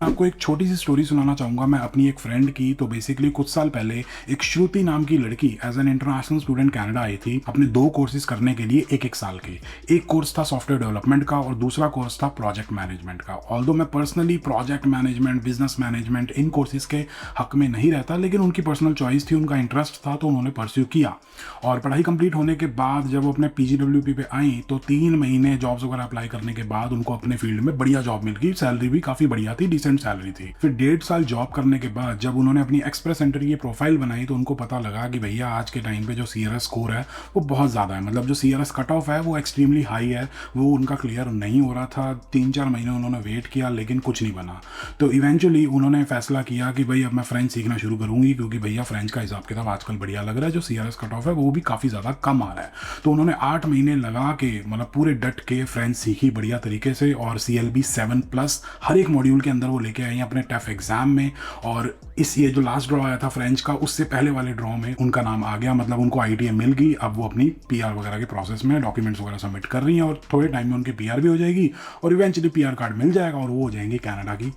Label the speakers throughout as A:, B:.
A: आपको एक छोटी सी स्टोरी सुनाना चाहूँगा मैं अपनी एक फ्रेंड की। तो बेसिकली कुछ साल पहले एक श्रुति नाम की लड़की as an international student Canada आई थी अपने 2 कोर्सेज करने के लिए एक एक साल के। एक कोर्स था सॉफ्टवेयर डेवलपमेंट का और दूसरा कोर्स था प्रोजेक्ट मैनेजमेंट का। ऑल्दो मैं personally project management, business management इन कोर्सेज के हक में नहीं रहता, लेकिन उनकी पर्सनल चॉइस थी, उनका इंटरेस्ट था तो उन्होंने परस्यू किया। और पढ़ाई कंप्लीट होने के बाद जब वो अपने PGWP पे आई तो 3 महीने जॉब्स वगैरह अप्लाई करने के बाद उनको अपने फील्ड में बढ़िया जॉब मिल गई। सैलरी भी काफ़ी बढ़िया थी, डिसेंट सैलरी थी। फिर 1.5 साल जॉब करने के बाद जब उन्होंने अपनी एक्सप्रेस एंट्री की प्रोफाइल बनाई तो उनको पता लगा कि भैया आज के टाइम पे जो CRS स्कोर है वो बहुत ज़्यादा है, मतलब जो CRS कट ऑफ है वो एक्सट्रीमली हाई है, वो उनका क्लियर नहीं हो रहा था। 3-4 महीने उन्होंने वेट किया लेकिन कुछ नहीं बना। तो इवेंचुअली उन्होंने फैसला किया कि भाई अब मैं फ्रेंच सीखना शुरू करूंगी, क्योंकि भैया फ्रेंच का हिसाब किताब आजकल बढ़िया लग रहा है, जो CRS कट ऑफ है वो भी काफ़ी ज़्यादा कम आ रहा है। तो उन्होंने 8 महीने लगा के मतलब पूरे डट के फ्रेंच सीखी बढ़िया तरीके से, और CLB 7+ हर एक मॉड्यूल के अंदर वो लेके आई अपने टफ एग्जाम में। और इस ये जो लास्ट ड्रॉ आया था फ्रेंच का, उससे पहले वाले ड्रॉ में उनका नाम आ गया, मतलब उनको ITA मिल गई। अब वो अपनी PR वगैरह के प्रोसेस में डॉक्यूमेंट्स वगैरह सबमिट कर रही हैं और थोड़े टाइम में उनकी PR भी हो जाएगी और इवेंचुअली PR कार्ड मिल जाएगा और वो हो जाएंगी कनाडा की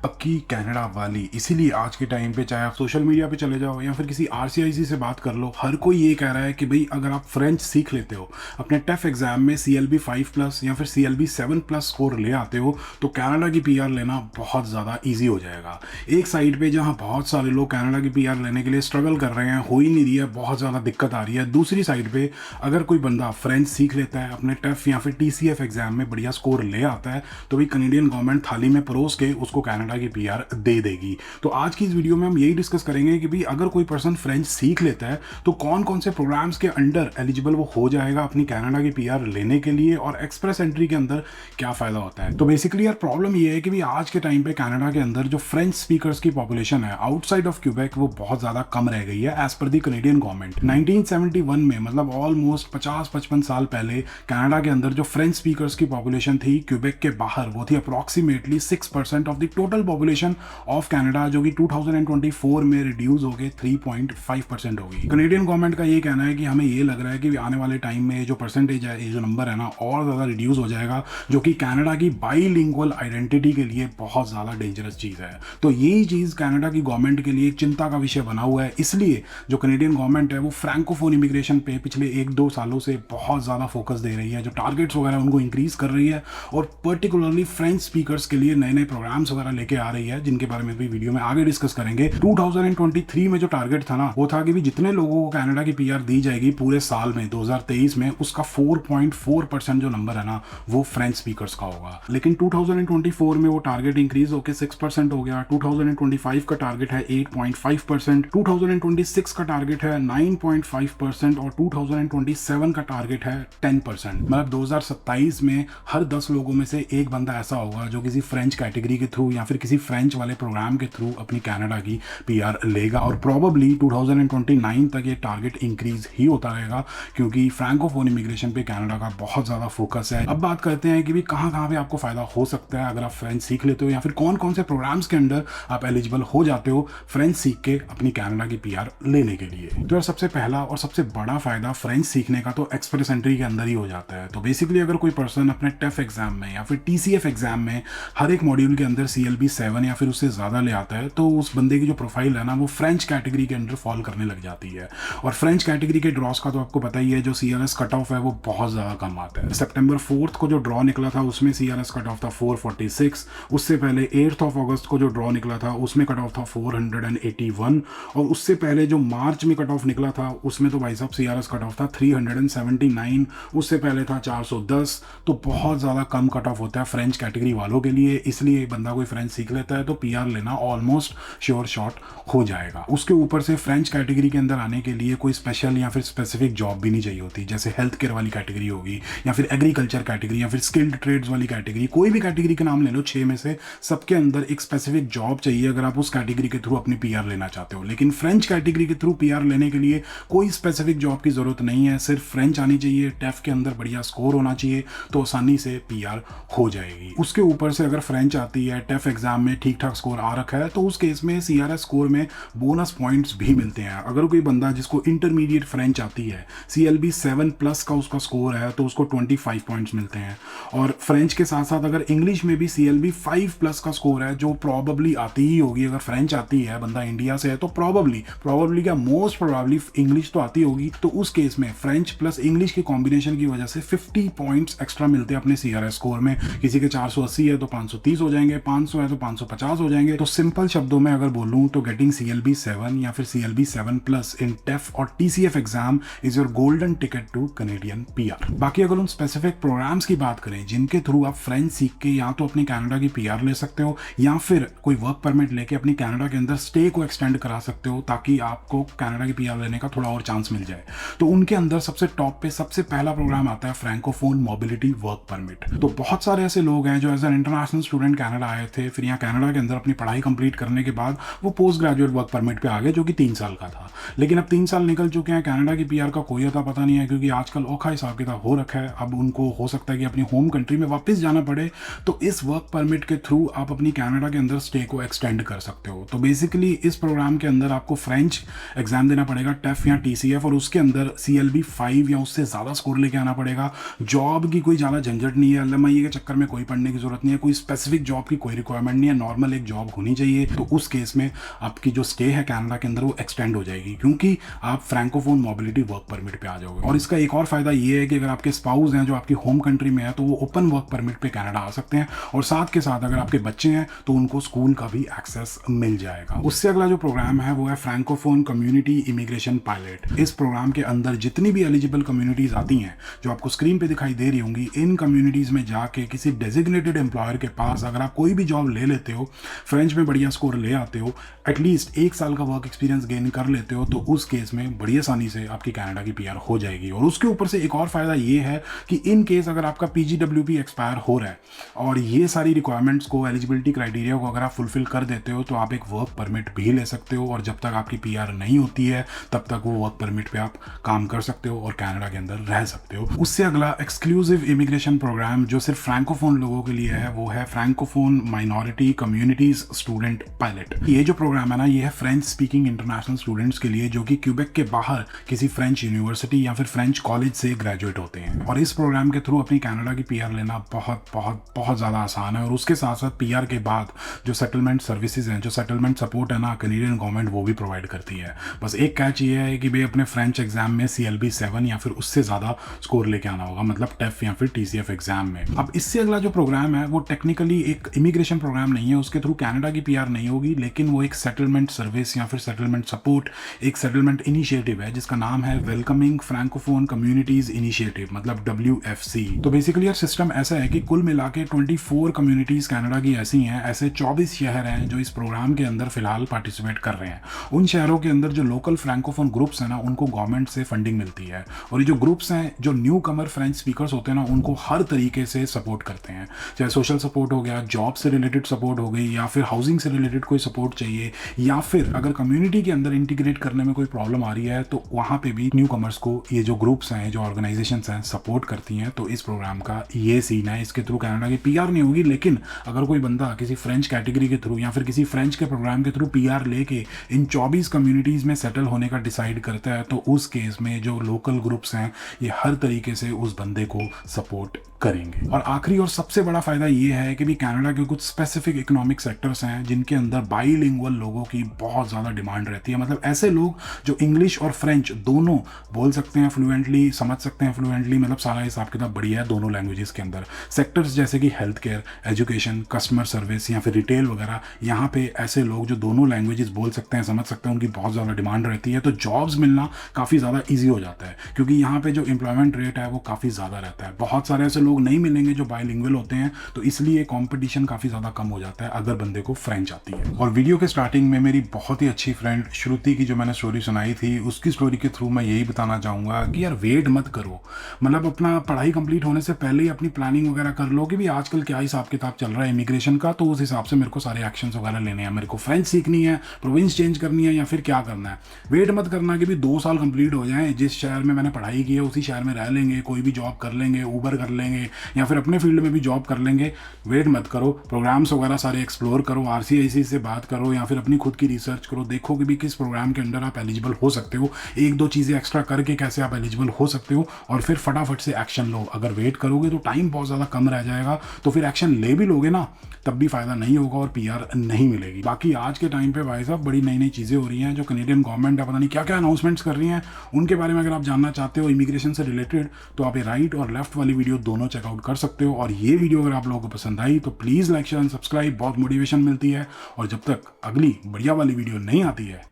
A: पक्की कनाडा वाली। इसीलिए आज के टाइम पे चाहे आप सोशल मीडिया पे चले जाओ या फिर किसी RCIC से बात कर लो, हर कोई ये कह रहा है कि भाई अगर आप फ्रेंच सीख लेते हो, अपने टफ एग्जाम में CLB 5+ या फिर CLB 7+ स्कोर ले आते हो, तो कनाडा की PR लेना बहुत ज़्यादा ईजी हो जाएगा। एक साइड पे जहाँ बहुत सारे लोग कनाडा की PR लेने के लिए स्ट्रगल कर रहे हैं, हो ही नहीं रही है, बहुत ज़्यादा दिक्कत आ रही है। दूसरी साइड पे अगर कोई बंदा फ्रेंच सीख लेता है, अपने टफ या फिर TCF एग्जाम में बढ़िया स्कोर ले आता है, तो भाई कनेडियन गवर्नमेंट थाली में परोस के उसको कनाडा की PR दे देगी। तो आज की इस वीडियो में हम यही डिस्कस करेंगे कि भाई अगर कोई पर्सन फ्रेंच सीख लेता है तो कौन कौन से प्रोग्राम्स के अंडर एलिजिबल वो हो जाएगा अपनी कनाडा की PR लेने के लिए, और एक्सप्रेस एंट्री के अंदर क्या फायदा होता है। तो बेसिकली यार प्रॉब्लम ये है कि भाई आज के टाइम पे कनाडा के अंदर जो फ्रेंच स्पीकर्स की पॉपुलेशन है आउटसाइड ऑफ क्यूबेक वो बहुत ज्यादा कम रह गई है एज पर दी कनेडियन गवर्नमेंट। 1971 में मतलब ऑलमोस्ट 50-55 साल पहले कनाडा के अंदर जो फ्रेंच स्पीकर्स की पॉपुलेशन थी क्यूबेक के बाहर, वो थी approximately 6% of the total population of Canada, जो कि 2024 में रिड्यूस हो गए 3.5% हो गई। कनेडियन गवर्नमेंट का ये कहना है कि हमें ये लग रहा है कि आने वाले टाइम में जो परसेंटेज है, ये जो नंबर है ना, और ज़्यादा रिड्यूस हो जाएगा, जो कि कनाडा की बाईलिंगुअल आइडेंटिटी के लिए बहुत ज़्यादा डेंजरस चीज़ है। तो यही चीज़ कनाडा की गवर्नमेंट के लिए एक चिंता का विषय बना हुआ है। इसलिए जो कनेडियन गवर्नमेंट है वो फ्रैंकोफोन इमिग्रेशन पे पिछले 1-2 सालों से बहुत ज़्यादा फोकस दे रही है, जो टारगेट्स वगैरह उनको इंक्रीज कर रही है, और पर्टिकुलरली फ्रेंच स्पीकर्स के लिए नए नए प्रोग्राम्स वगैरह लेके आ रही है, जिनके बारे में भी वीडियो में आगे डिस्कस करेंगे। 2023 में जो टारगेट था ना, वो था कि भी जितने लोगों को कनाडा की PR दी जाएगी पूरे साल में 2023 में, उसका 4.4% जो नंबर है ना वो फ्रेंच स्पीकर्स का होगा। लेकिन 2024 में वो टारगेट इंक्रीज होकर 6% हो गया। 2025 का टारगेट है 8.5%, 2026 का टारगेट है 9.5% और 2027 का टारगेट है 10%। मतलब 2027 में हर 10 लोगों में से एक बंदा ऐसा होगा जो किसी फ्रेंच कैटेगरी के थ्रू या फिर किसी फ्रेंच वाले प्रोग्राम के थ्रू अपनी कनाडा की PR लेगा। और प्रोबेबली 2029 तक ये टारगेट इंक्रीज ही होता रहेगा, क्योंकि फ्रैंकोफोन इमिग्रेशन पे कनाडा का बहुत ज़्यादा फोकस है। अब बात करते हैं कि भी कहाँ कहाँ पे आपको फायदा हो सकता है अगर आप फ्रेंच सीख लेते हो, या फिर कौन कौन से प्रोग्राम्स के अंदर आप एलिजिबल हो जाते हो फ्रेंच सीख के अपनी कनाडा की PR लेने के लिए। तो यार सबसे पहला और सबसे बड़ा फायदा फ्रेंच सीखने का तो एक्सप्रेस एंट्री के अंदर ही हो जाता है। तो बेसिकली अगर कोई पर्सन अपने टफ एग्जाम में या फिर TCF एग्जाम में हर एक मॉड्यूल के अंदर CLB 7 या फिर उससे ज़्यादा ले आता है, तो उस बंदे की जो प्रोफाइल है ना वो फ्रेंच कैटेगरी के अंडर फॉल करने लग जाती है। और फ्रेंच कैटेगरी के ड्रॉस का तो आपको पता ही है, जो CRS कट ऑफ है वो बहुत ज़्यादा कम आता है। सितंबर 4 को जो ड्रॉ निकला था उसमें CRS कट ऑफ था 446। उससे पहले 8 अगस्त को जो ड्रॉ निकला था उसमें कट ऑफ था 481, और उससे पहले जो मार्च में कट ऑफ निकला था उसमें तो भाई साहब CRS कट ऑफ था 379। उससे पहले था 410। तो बहुत ज़्यादा कम कट ऑफ होता है फ्रेंच कैटेगरी वालों के लिए। इसलिए बंदा कोई फ्रेंच सीख लेता है तो PR लेना ऑलमोस्ट श्योर शॉट हो जाएगा। उसके ऊपर से फ्रेंच कैटेगरी के अंदर आने के लिए कोई स्पेशल या फिर स्पेसिफिक जॉब भी नहीं चाहिए होती, जैसे हेल्थ केयर वाली कैटेगरी होगी या फिर एग्रीकल्चर कैटेगरी या फिर स्किल्ड ट्रेड्स वाली कैटेगरी। कोई भी कैटेगरी का नाम ले लो, 6 में से सबके अंदर एक स्पेसिफिक जॉब चाहिए अगर आप उस कैटेगरी के थ्रू अपनी PR लेना चाहते हो। लेकिन फ्रेंच कैटेगरी के थ्रू PR लेने के लिए कोई स्पेसिफिक जॉब की जरूरत नहीं है, सिर्फ फ्रेंच आनी चाहिए, टफ के अंदर बढ़िया स्कोर होना चाहिए, तो आसानी से PR हो जाएगी। उसके ऊपर से अगर फ्रेंच आती है, टफ एग्जाम में ठीक ठाक स्कोर आ रखा है तो उस केस में CRS स्कोर में बोनस पॉइंट्स भी मिलते हैं। अगर कोई बंदा जिसको इंटरमीडिएट फ्रेंच आती है, CLB 7+ का उसका स्कोर है, तो उसको 25 पॉइंट्स मिलते हैं। और फ्रेंच के साथ साथ अगर इंग्लिश में भी CLB 5+ का स्कोर है, जो प्रॉबली आती ही होगी, अगर फ्रेंच आती है, बंदा इंडिया से है, तो प्रॉबली क्या, मोस्ट प्रोबेबली इंग्लिश तो आती होगी, तो उस केस में फ्रेंच प्लस इंग्लिश के कॉम्बिनेशन की वजह से 50 पॉइंट्स एक्स्ट्रा मिलते हैं अपने CRS स्कोर में। किसी के 480 है तो 530 हो जाएंगे, 500 है तो 550 हो जाएंगे। तो सिंपल शब्दों में अगर बोलूं तो गेटिंग CLB 7 या फिर CLB 7+ इन TEF और TCF exam is your golden ticket two Canadian PR। बाकी अगर उन स्पेसिफिक प्रोग्राम्स की बात करें जिनके थ्रू आप फ्रेंच सीख के या तो अपनी कनाडा की PR ले सकते हो या फिर कोई वर्क परमिट लेके अपनी कनाडा के अंदर स्टे को एक्सटेंड करा सकते हो ताकि आपको कनाडा की PR लेने का थोड़ा और चांस मिल जाए, तो उनके अंदर सबसे टॉप पे सबसे पहला प्रोग्राम आता है फ्रैंकोफोन मोबिलिटी वर्क परमिट। तो बहुत सारे ऐसे लोग हैं जो as an international student Canada आए थे, फिर यहाँ कनाडा के अंदर अपनी पढ़ाई कंप्लीट करने के बाद वो पोस्ट ग्रेजुएट वर्क परमिट पे आ गए, जो कि 3 साल का था। लेकिन अब 3 साल निकल चुके हैं, कनाडा की PR का कोई अता पता नहीं है, क्योंकि आजकल औखा हिसाब किताब हो रखा है। अब उनको हो सकता है कि अपनी होम कंट्री में वापस जाना पड़े, तो इस वर्क परमिट के थ्रू आप अपनी कनाडा के अंदर स्टे को एक्सटेंड कर सकते हो। तो बेसिकली इस प्रोग्राम के अंदर आपको फ्रेंच एग्जाम देना पड़ेगा, TEF या TCF, और उसके अंदर CLB 5 या उससे ज़्यादा स्कोर लेके आना पड़ेगा। जॉब की कोई ज़्यादा झंझट नहीं है, LMIA के चक्कर में कोई पढ़ने की जरूरत नहीं है, कोई स्पेसिफिक जॉब की कोई रिक्वायरमेंट नहीं है, नॉर्मल एक जॉब होनी चाहिए। तो उस केस में आपकी जो स्टे है कनाडा के अंदर वो एक्सटेंड हो जाएगी, क्योंकि आप फ्रैंकोफोन मोबिलिटी वर्क परमिट पे आ जाओगे। और इसका एक और फायदा ये है कि अगर आपके स्पाउस हैं जो आपकी होम कंट्री में है, तो वो ओपन वर्क परमिट पे कनाडा आ सकते हैं, और साथ के साथ अगर आपके बच्चे हैं तो उनको स्कूल का भी एक्सेस मिल जाएगा। उससे अगला जो प्रोग्राम है वो है फ्रैंकोफोन कम्युनिटी इमिग्रेशन पायलट। इस प्रोग्राम के अंदर जितनी भी एलिजिबल कम्युनिटीज आती हैं जो आपको स्क्रीन पे दिखाई दे रही होंगी, इन कम्युनिटीज में जाके किसी डेजिग्नेटेड एम्प्लॉयर के पास अगर आप कोई भी जॉब ले लेते हो, फ्रेंच में बढ़िया स्कोर ले आते हो, एटलीस्ट 1 साल का वर्क एक्सपीरियंस गेन कर लेते हो, तो उस केस में बड़ी आसानी से आपकी कनाडा की PR हो जाएगी। और उसके ऊपर से एक और फायदा ये है कि इन केस अगर आपका PGWP एक्सपायर हो रहा है और ये सारी रिक्वायरमेंट्स को, एलिजिबिलिटी क्राइटेरिया को अगर आप फुलफिल कर देते हो, तो आप एक वर्क परमिट भी ले सकते हो, और जब तक आपकी PR नहीं होती है तब तक वो वर्क परमिट पे आप काम कर सकते हो और कनाडा के अंदर रह सकते हो। उससे अगला एक्सक्लूसिव इमिग्रेशन प्रोग्राम जो सिर्फ फ्रैंकोफोन लोगों के लिए है, वो है francophone minority communities student pilot. ये जो प्रोग्राम है ना, ये है फ्रेंच स्पीकिंग इंटरनेशनल स्टूडेंट्स के लिए जो कि क्यूबेक के बाहर किसी फ्रेंच यूनिवर्सिटी या फिर फ्रेंच कॉलेज से ग्रेजुएट होते हैं। और इस प्रोग्राम के थ्रू अपनी कनाडा की PR लेना बहुत बहुत बहुत ज़्यादा आसान है। और उसके साथ साथ PR के बाद जो सेटलमेंट सर्विसेज हैं, जो सेटलमेंट सपोर्ट है ना, कैनेडियन गवर्नमेंट वो भी प्रोवाइड करती है। बस एक कैच ये है कि भाई अपने फ्रेंच एग्जाम में CLB 7 या फिर उससे ज़्यादा स्कोर लेके आना होगा, मतलब TEF या फिर TCF एग्जाम में। अब इससे अगला जो प्रोग्राम है वो टेक्निकली एक इमिग्रेशन प्रोग्राम नहीं है, उसके थ्रू कनाडा की PR नहीं होगी, लेकिन वो एक सेटलमेंट सर्विस या फिर सेटलमेंट सपोर्ट, एक सेटलमेंट इनिशिएटिव है जिसका नाम है वेलकमिंग फ्रैंकोफोन कम्युनिटीज इनिशिएटिव, मतलब WFC। तो बेसिकली यार सिस्टम ऐसा है कि कुल मिला के 24 कम्युनिटीज कनाडा की ऐसी हैं, ऐसे 24 शहर हैं जो इस प्रोग्राम के अंदर फिलहाल पार्टिसिपेट कर रहे हैं। उन शहरों के अंदर जो लोकल फ्रैंकोफोन ग्रुप्स हैं ना, उनको गवर्नमेंट से फंडिंग मिलती है, और ये जो ग्रुप्स हैं, जो न्यू कमर फ्रेंच स्पीकर्स होते हैं ना, उनको हर तरीके से सपोर्ट करते हैं, चाहे सोशल सपोर्ट हो गया, जॉब से रिलेटेड सपोर्ट हो गई, या फिर हाउसिंग से रिलेटेड कोई सपोर्ट चाहिए, या फिर अगर कम्युनिटी के अंदर इंटीग्रेट करने में कोई प्रॉब्लम आ रही है, तो वहाँ पे भी न्यू कमर्स को ये जो ग्रुप्स हैं, जो ऑर्गेनाइजेशंस हैं, सपोर्ट करती हैं। तो इस प्रोग्राम का ये सीन है। इसके थ्रू कनाडा की PR नहीं होगी, लेकिन अगर कोई बंदा किसी फ्रेंच कैटेगरी के थ्रू या फिर किसी फ्रेंच के प्रोग्राम के थ्रू PR लेके इन 24 कम्युनिटीज में सेटल होने का डिसाइड करता है, तो उस केस में जो लोकल ग्रुप्स हैं ये हर तरीके से उस बंदे को सपोर्ट करेंगे। और आखिरी और सबसे बड़ा फायदा ये है कि भी कनाडा के कुछ स्पेसिफिक इकोनॉमिक सेक्टर्स हैं जिनके अंदर बाइलिंगुअल लोगों की बहुत ज़्यादा डिमांड रहती है, मतलब ऐसे लोग जो इंग्लिश और फ्रेंच दोनों बोल सकते हैं फ्लुएंटली, समझ सकते हैं फ्लुएंटली, मतलब सारा हिसाब किताब बढ़िया है दोनों लैंग्वेजेस के अंदर। सेक्टर्स जैसे कि health care, education, customer service या फिर रिटेल वगैरह, यहाँ पे ऐसे लोग जो दोनों लैंग्वेजेस बोल सकते हैं, समझ सकते हैं, उनकी बहुत ज़्यादा डिमांड रहती है। तो जॉब्स मिलना काफ़ी ज़्यादा ईजी हो जाता है, क्योंकि यहाँ पे जो एम्प्लॉयमेंट रेट है वो काफ़ी ज़्यादा रहता है। बहुत सारे ऐसे लोग नहीं मिलेंगे जो बाइलिंगुअल होते हैं, तो इसलिए कंपटीशन काफ़ी ज़्यादा कम हो जाता है अगर बंदे को फ्रेंच आती है। और वीडियो के स्टार्टिंग में मेरी बहुत ही अच्छी फ्रेंड श्रुति की जो मैंने स्टोरी सुनाई थी, उसकी स्टोरी के थ्रू मैं यही बताना चाहूँगा कि यार वेट मत करो, मतलब अपना पढ़ाई कंप्लीट होने से पहले ही अपनी प्लानिंग वगैरह कर लो कि भी आजकल क्या हिसाब किताब चल रहा है इमिग्रेशन का, तो उस हिसाब से मेरे को सारे एक्शन वगैरह लेने हैं, मेरे को फ्रेंच सीखनी है, प्रोविंस चेंज करनी है, या फिर क्या करना है। वेट मत करना कि भी 2 साल कंप्लीट हो जाए, जिस शहर में मैंने पढ़ाई की है उसी शहर में रह लेंगे, कोई भी जॉब कर लेंगे, ऊबर कर लेंगे, या फिर अपने फील्ड में भी जॉब कर लेंगे। वेट मत करो, प्रोग्राम्स वगैरह सारे एक्सप्लोर करो, आरसीआईसी से बात करो या फिर अपनी खुद की रिसर्च करो, देखो कि भी किस प्रोग्राम के अंडर आप एलिजिबल हो सकते हो, एक दो चीज़ें एक्स्ट्रा करके कैसे आप एलिजिबल हो सकते हो, और फिर फटाफट से एक्शन लो। अगर वेट करोगे तो टाइम बहुत ज़्यादा कम रह जाएगा, तो फिर एक्शन ले भी लोगे ना तब भी फ़ायदा नहीं होगा और पीआर नहीं मिलेगी। बाकी आज के टाइम पे भाई साहब बड़ी नई नई चीज़ें हो रही हैं, जो कनेडियन गवर्नमेंट है पता नहीं क्या क्या अनाउंसमेंट्स कर रही हैं, उनके बारे में अगर आप जानना चाहते हो इमिग्रेशन से रिलेटेड, तो आप ये राइट और लेफ्ट वाली वीडियो दोनों चेकआउट कर सकते हो। और ये वीडियो अगर आप लोगों को पसंद आई तो please like share and subscribe, बहुत मोटिवेशन मिलती है। और जब तक अगली बढ़िया वाली वीडियो नहीं आती है,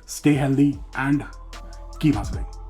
A: stay healthy and keep hustling.